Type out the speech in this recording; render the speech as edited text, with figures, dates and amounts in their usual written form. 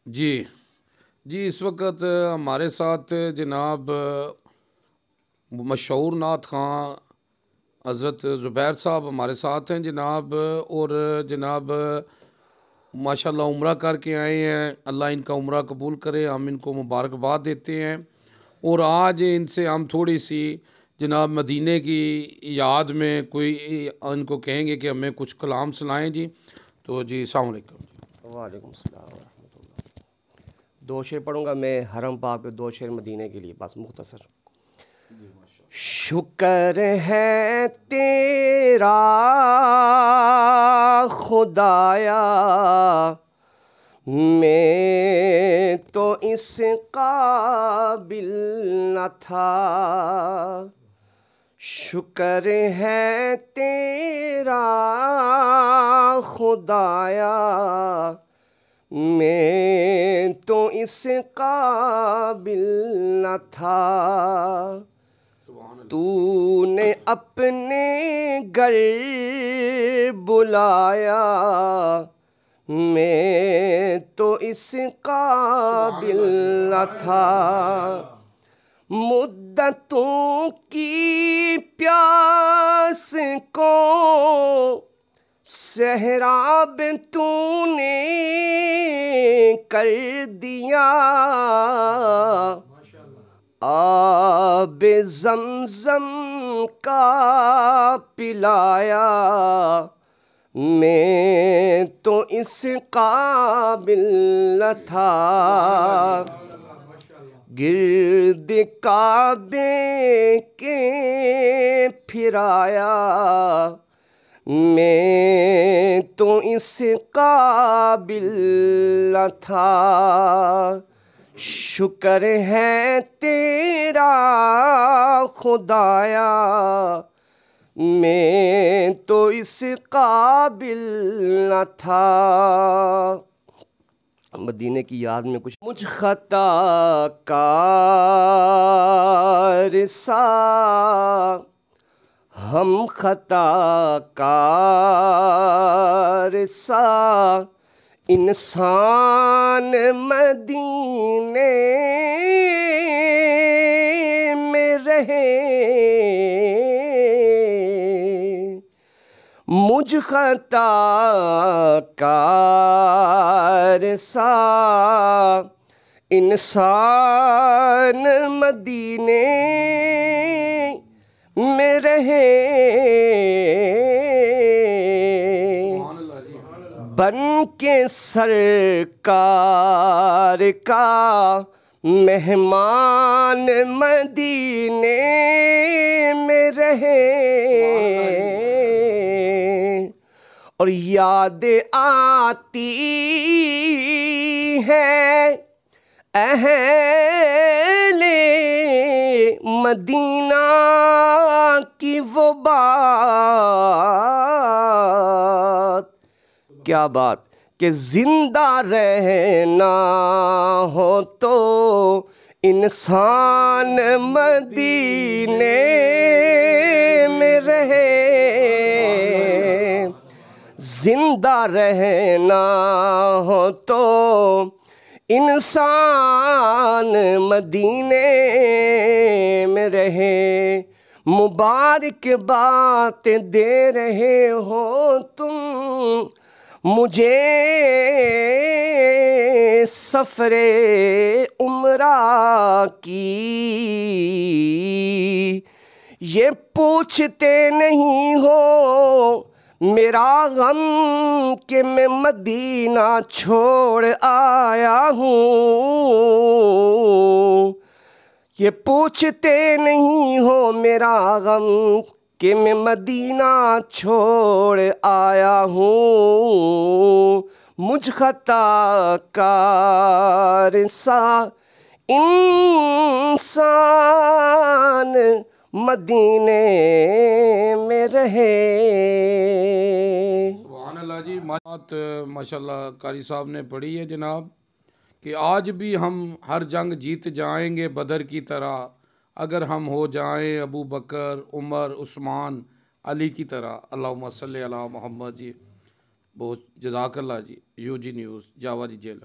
जी जी, इस वक्त हमारे साथ जनाब मशहूर नात खां हज़रत ज़ुबैर साहब हमारे साथ हैं जनाब। और जनाब माशाल्लाह उम्रा करके आए हैं, अल्लाह इनका उम्रा कबूल करे, हम इनको मुबारकबाद देते हैं। और आज इनसे हम थोड़ी सी जनाब मदीने की याद में कोई इनको कहेंगे कि हमें कुछ कलाम सुनाएं जी। तो जी अस्सलाम वालेकुम। वालेकुम सलाम वरहमतुल्लाह। दो शेर पढ़ूंगा मैं हरम पाक पे, दो शेर मदीने के लिए, बस मुख्तसर। शुक्र है तेरा खुदाया, मैं तो इस काबिल न था। शुक्र है तेरा खुदाया, मैं तो इस काबिल न था। तूने अपने घर बुलाया, मैं तो इस काबिल न था। मुद्दतों की प्यास को सहराब तूने कर दिया, आब ज़मज़म का पिलाया, मैं तो इस काबिल न था। गिर्द काबे के फिराया, मैं तो इस काबिल न था। शुक्र है तेरा खुदाया, मैं तो इस काबिल न था। मदीने की याद में कुछ। मुझ खता कार सा हम खता कार सा इंसान मदीने में रहे। मुझ खता कार सा इंसान मदीने में रहे। बन के सरकार का मेहमान मदीने में रहे। और याद आती है अहले मदीना की वो बात। क्या बात कि जिंदा रहना हो तो इंसान मदीने में रहे। जिंदा रहना हो तो इंसान मदीने में रहे। मुबारक बात दे रहे हो तुम मुझे सफ़रे उम्रा की। ये पूछते नहीं हो मेरा गम कि मैं मदीना छोड़ आया हूँ। ये पूछते नहीं हो मेरा गम कि मैं मदीना छोड़ आया हूँ। मुझ खता कार सा इंसान मदीने में रहे। सुभान अल्लाह जी। बात माशाल्लाह कारी साहब ने पढ़ी है जनाब कि आज भी हम हर जंग जीत जाएंगे बदर की तरह, अगर हम हो जाएं अबू बकर उमर उस्मान अली की तरह। अल्लाहुम्मा सल्ली अला मोहम्मद जी। बहुत जज़ाकल्लाह जी। यूजी न्यूज़ जावा जी जेल।